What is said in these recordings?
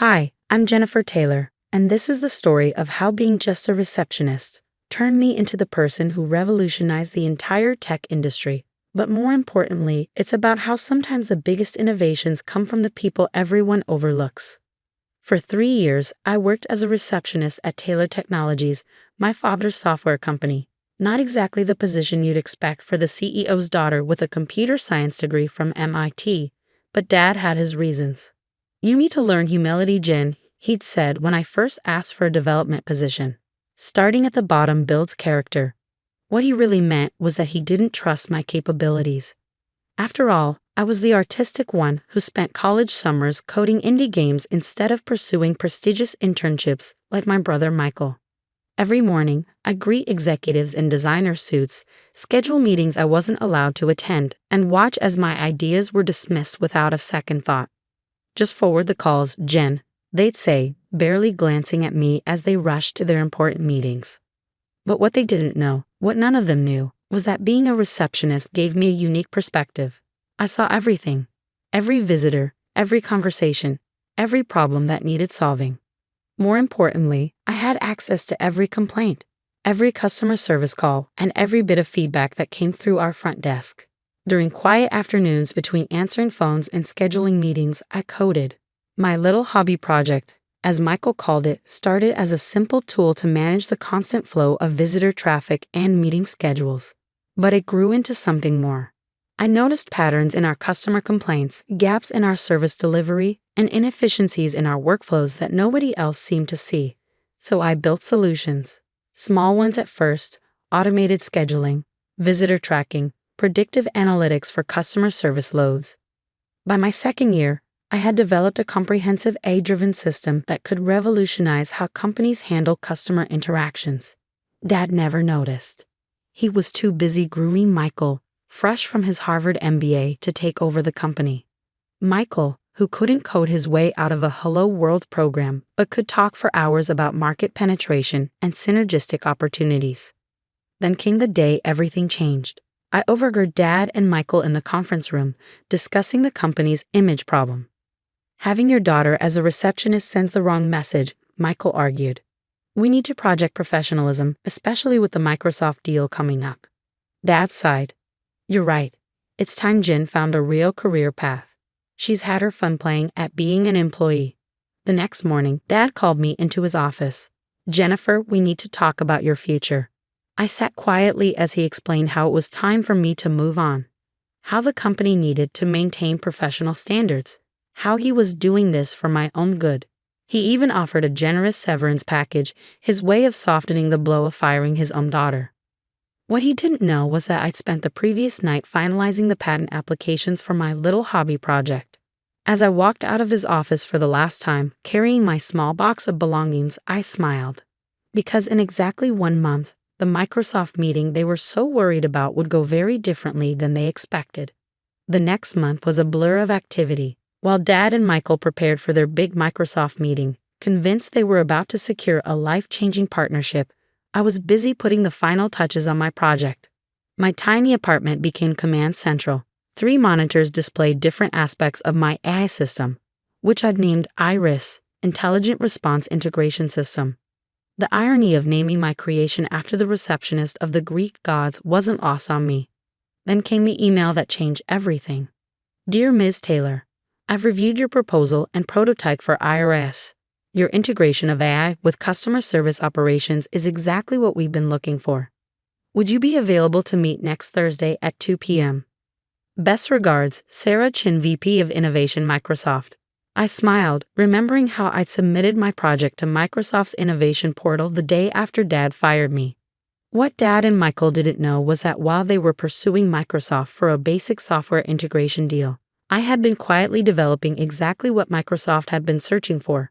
Hi, I'm Jennifer Taylor, and this is the story of how being just a receptionist turned me into the person who revolutionized the entire tech industry. But more importantly, it's about how sometimes the biggest innovations come from the people everyone overlooks. For 3 years, I worked as a receptionist at Taylor Technologies, my father's software company. Not exactly the position you'd expect for the CEO's daughter with a computer science degree from MIT, but Dad had his reasons. "You need to learn humility, Jen," he'd said when I first asked for a development position. "Starting at the bottom builds character." What he really meant was that he didn't trust my capabilities. After all, I was the artistic one who spent college summers coding indie games instead of pursuing prestigious internships like my brother Michael. Every morning, I'd greet executives in designer suits, schedule meetings I wasn't allowed to attend, and watch as my ideas were dismissed without a second thought. "Just forward the calls, Jen," they'd say, barely glancing at me as they rushed to their important meetings. But what they didn't know, what none of them knew, was that being a receptionist gave me a unique perspective. I saw everything. Every visitor, every conversation, every problem that needed solving. More importantly, I had access to every complaint, every customer service call, and every bit of feedback that came through our front desk. During quiet afternoons between answering phones and scheduling meetings, I coded. My little hobby project, as Michael called it, started as a simple tool to manage the constant flow of visitor traffic and meeting schedules. But it grew into something more. I noticed patterns in our customer complaints, gaps in our service delivery, and inefficiencies in our workflows that nobody else seemed to see. So I built solutions. Small ones at first: automated scheduling, visitor tracking, predictive analytics for customer service loads. By my second year, I had developed a comprehensive AI-driven system that could revolutionize how companies handle customer interactions. Dad never noticed. He was too busy grooming Michael, fresh from his Harvard MBA, to take over the company. Michael, who couldn't code his way out of a Hello World program, but could talk for hours about market penetration and synergistic opportunities. Then came the day everything changed. I overheard Dad and Michael in the conference room discussing the company's image problem. "Having your daughter as a receptionist sends the wrong message," Michael argued. "We need to project professionalism, especially with the Microsoft deal coming up." Dad sighed. "You're right. It's time Jen found a real career path. She's had her fun playing at being an employee." The next morning, Dad called me into his office. "Jennifer, we need to talk about your future." I sat quietly as he explained how it was time for me to move on, how the company needed to maintain professional standards, how he was doing this for my own good. He even offered a generous severance package, his way of softening the blow of firing his own daughter. What he didn't know was that I'd spent the previous night finalizing the patent applications for my little hobby project. As I walked out of his office for the last time, carrying my small box of belongings, I smiled. Because in exactly 1 month, the Microsoft meeting they were so worried about would go very differently than they expected. The next month was a blur of activity. While Dad and Michael prepared for their big Microsoft meeting, convinced they were about to secure a life-changing partnership, I was busy putting the final touches on my project. My tiny apartment became command central. 3 monitors displayed different aspects of my AI system, which I'd named IRIS, Intelligent Response Integration System. The irony of naming my creation after the receptionist of the Greek gods wasn't lost on me. Then came the email that changed everything. "Dear Ms. Taylor, I've reviewed your proposal and prototype for IRS. Your integration of AI with customer service operations is exactly what we've been looking for. Would you be available to meet next Thursday at 2 p.m.? Best regards, Sarah Chin, VP of Innovation, Microsoft." I smiled, remembering how I'd submitted my project to Microsoft's innovation portal the day after Dad fired me. What Dad and Michael didn't know was that while they were pursuing Microsoft for a basic software integration deal, I had been quietly developing exactly what Microsoft had been searching for: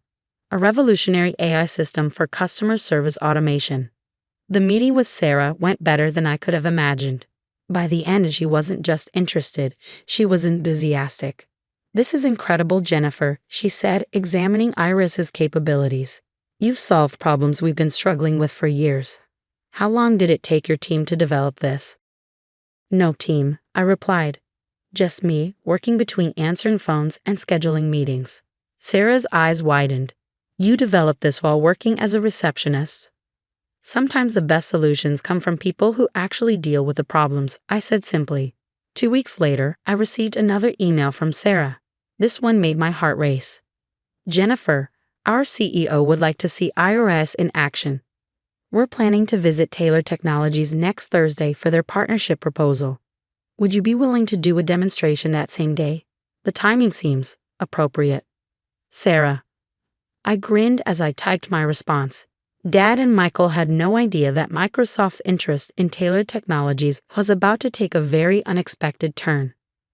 a revolutionary AI system for customer service automation. The meeting with Sarah went better than I could have imagined. By the end, she wasn't just interested, she was enthusiastic. "This is incredible, Jennifer," she said, examining Iris's capabilities. "You've solved problems we've been struggling with for years. How long did it take your team to develop this?" "No team," I replied. "Just me, working between answering phones and scheduling meetings." Sarah's eyes widened. You developed this while working as a receptionist. Sometimes the best solutions come from people who actually deal with the problems, I said simply. 2 weeks later, I received another email from Sarah. This one made my heart race. Jennifer, our CEO would like to see IRS in action. We're planning to visit Taylor Technologies next Thursday for their partnership proposal. Would you be willing to do a demonstration that same day? The timing seems appropriate. Sarah. I grinned as I typed my response. Dad and Michael had no idea that Microsoft's interest in Taylor Technologies was about to take a very unexpected turn.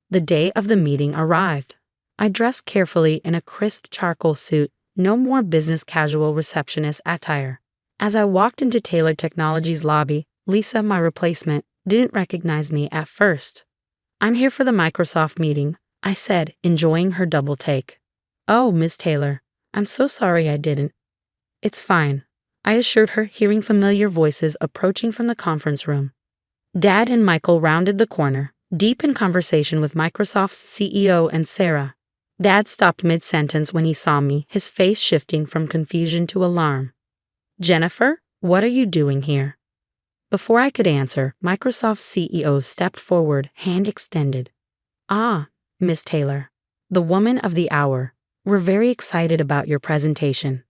The day of the meeting arrived. I dressed carefully in a crisp charcoal suit, no more business casual receptionist attire. As I walked into Taylor Technologies' lobby, Lisa, my replacement, didn't recognize me at first. I'm here for the Microsoft meeting, I said, enjoying her double take. Oh, Miss Taylor, I'm so sorry I didn't. It's fine, I assured her, hearing familiar voices approaching from the conference room. Dad and Michael rounded the corner, deep in conversation with Microsoft's CEO and Sarah. Dad stopped mid-sentence when he saw me, his face shifting from confusion to alarm. Jennifer, what are you doing here? Before I could answer, Microsoft's CEO stepped forward, hand extended. Ah, Miss Taylor, the woman of the hour. We're very excited about your presentation.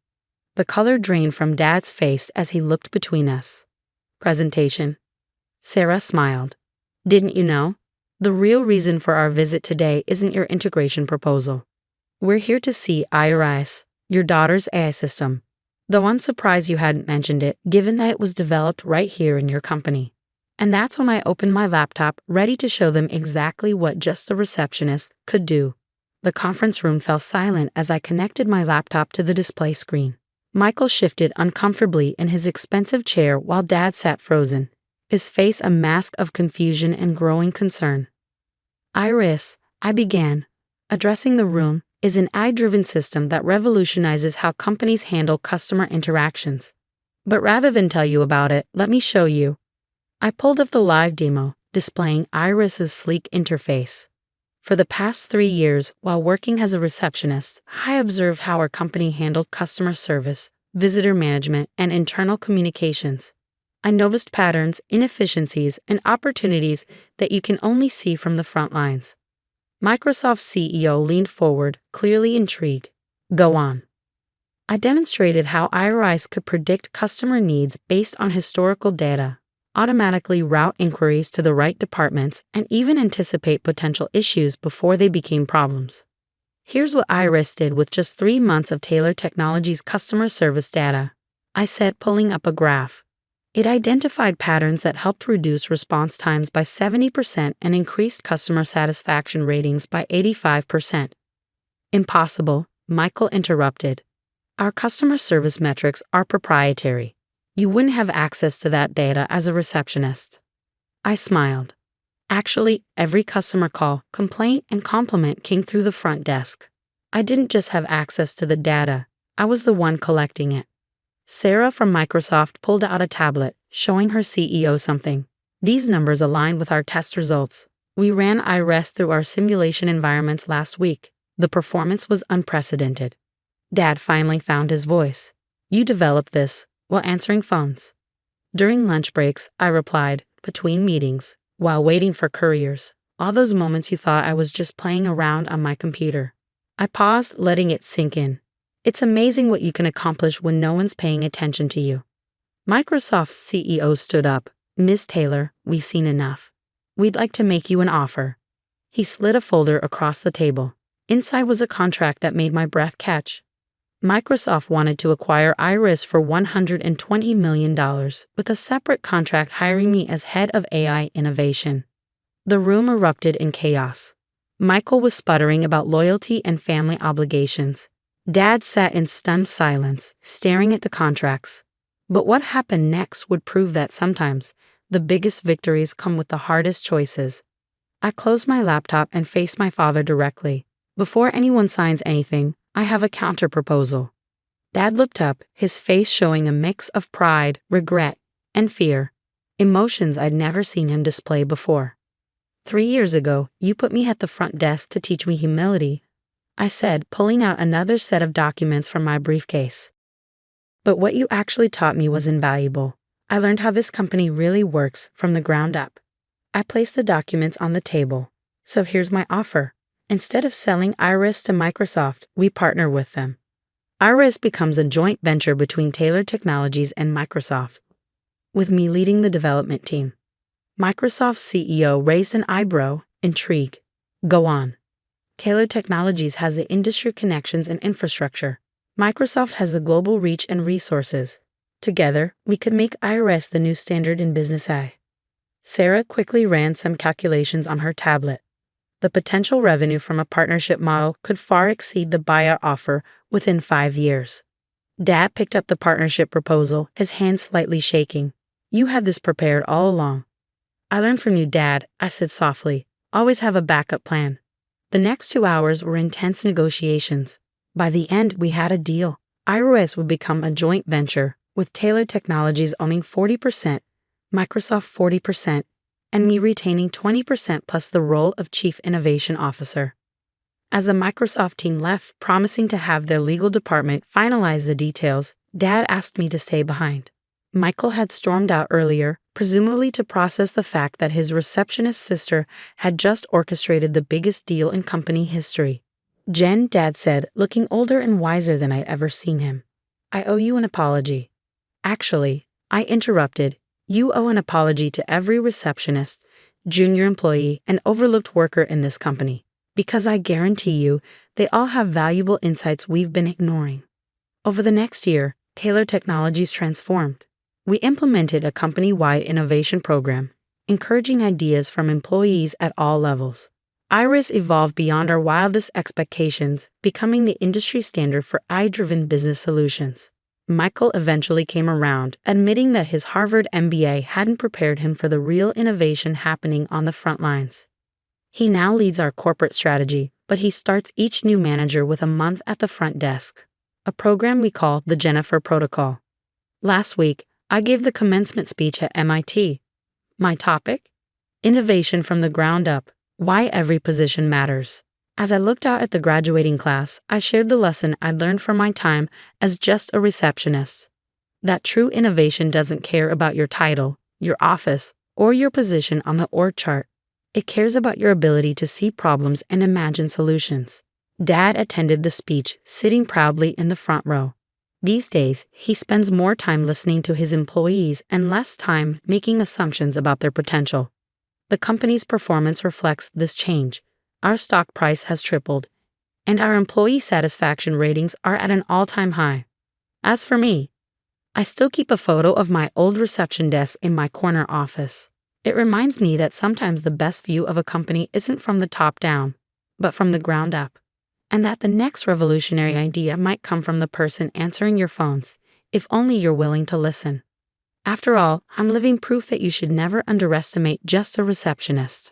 The color drained from Dad's face as he looked between us. Presentation? Sarah smiled. Didn't you know? The real reason for our visit today isn't your integration proposal. We're here to see IRIS, your daughter's AI system. Though I'm surprised you hadn't mentioned it, given that it was developed right here in your company. And that's when I opened my laptop, ready to show them exactly what just a receptionist could do. The conference room fell silent as I connected my laptop to the display screen. Michael shifted uncomfortably in his expensive chair while Dad sat frozen, his face a mask of confusion and growing concern. IRIS, I began, addressing the room, is an AI-driven system that revolutionizes how companies handle customer interactions. But rather than tell you about it, let me show you. I pulled up the live demo, displaying IRIS's sleek interface. For the past 3 years, while working as a receptionist, I observed how our company handled customer service, visitor management, and internal communications. I noticed patterns, inefficiencies, and opportunities that you can only see from the front lines. Microsoft's CEO leaned forward, clearly intrigued. Go on. I demonstrated how IRIS could predict customer needs based on historical data, automatically route inquiries to the right departments, and even anticipate potential issues before they became problems. Here's what IRIS did with just 3 months of Taylor Technologies' customer service data, I said, pulling up a graph. It identified patterns that helped reduce response times by 70% and increased customer satisfaction ratings by 85%. Impossible, Michael interrupted. Our customer service metrics are proprietary. You wouldn't have access to that data as a receptionist. I smiled. Actually, every customer call, complaint, and compliment came through the front desk. I didn't just have access to the data, I was the one collecting it. Sarah from Microsoft pulled out a tablet, showing her CEO something. These numbers align with our test results. We ran IRIS through our simulation environments last week. The performance was unprecedented. Dad finally found his voice. You developed this while answering phones. During lunch breaks, I replied, between meetings, while waiting for couriers. All those moments you thought I was just playing around on my computer. I paused, letting it sink in. It's amazing what you can accomplish when no one's paying attention to you. Microsoft's CEO stood up. Ms. Taylor, we've seen enough. We'd like to make you an offer. He slid a folder across the table. Inside was a contract that made my breath catch. Microsoft wanted to acquire IRIS for $120 million, with a separate contract hiring me as head of AI innovation. The room erupted in chaos. Michael was sputtering about loyalty and family obligations. Dad sat in stunned silence, staring at the contracts. But what happened next would prove that sometimes the biggest victories come with the hardest choices. I closed my laptop and faced my father directly. Before anyone signs anything, I have a counter-proposal. Dad looked up, his face showing a mix of pride, regret, and fear, emotions I'd never seen him display before. 3 years ago, you put me at the front desk to teach me humility. I said, pulling out another set of documents from my briefcase. But what you actually taught me was invaluable. I learned how this company really works from the ground up. I placed the documents on the table. So here's my offer. Instead of selling Iris to Microsoft, we partner with them. Iris becomes a joint venture between Taylor Technologies and Microsoft, with me leading the development team. Microsoft's CEO raised an eyebrow, intrigued. Go on. Taylor Technologies has the industry connections and infrastructure. Microsoft has the global reach and resources. Together, we could make IRS the new standard in business AI. Sarah quickly ran some calculations on her tablet. The potential revenue from a partnership model could far exceed the buyout offer within 5 years. Dad picked up the partnership proposal, his hand slightly shaking. You had this prepared all along. I learned from you, Dad, I said softly. Always have a backup plan. The next 2 hours were intense negotiations. By the end, we had a deal. iOS would become a joint venture, with Taylor Technologies owning 40%, Microsoft 40%, and me retaining 20% plus the role of Chief Innovation Officer. As the Microsoft team left, promising to have their legal department finalize the details, Dad asked me to stay behind. Michael had stormed out earlier, presumably to process the fact that his receptionist sister had just orchestrated the biggest deal in company history. Jen, Dad said, looking older and wiser than I'd ever seen him. I owe you an apology. Actually, I interrupted. You owe an apology to every receptionist, junior employee, and overlooked worker in this company, because I guarantee you, they all have valuable insights we've been ignoring. Over the next year, Taylor Technologies transformed. We implemented a company-wide innovation program, encouraging ideas from employees at all levels. Iris evolved beyond our wildest expectations, becoming the industry standard for AI-driven business solutions. Michael eventually came around, admitting that his Harvard MBA hadn't prepared him for the real innovation happening on the front lines. He now leads our corporate strategy, but he starts each new manager with a month at the front desk, a program we call the Jennifer Protocol. Last week, I gave the commencement speech at MIT. My topic? Innovation from the ground up, why every position matters. As I looked out at the graduating class, I shared the lesson I'd learned from my time as just a receptionist. That true innovation doesn't care about your title, your office, or your position on the org chart. It cares about your ability to see problems and imagine solutions. Dad attended the speech, sitting proudly in the front row. These days, he spends more time listening to his employees and less time making assumptions about their potential. The company's performance reflects this change. Our stock price has tripled, and our employee satisfaction ratings are at an all-time high. As for me, I still keep a photo of my old reception desk in my corner office. It reminds me that sometimes the best view of a company isn't from the top down, but from the ground up, and that the next revolutionary idea might come from the person answering your phones, if only you're willing to listen. After all, I'm living proof that you should never underestimate just a receptionist.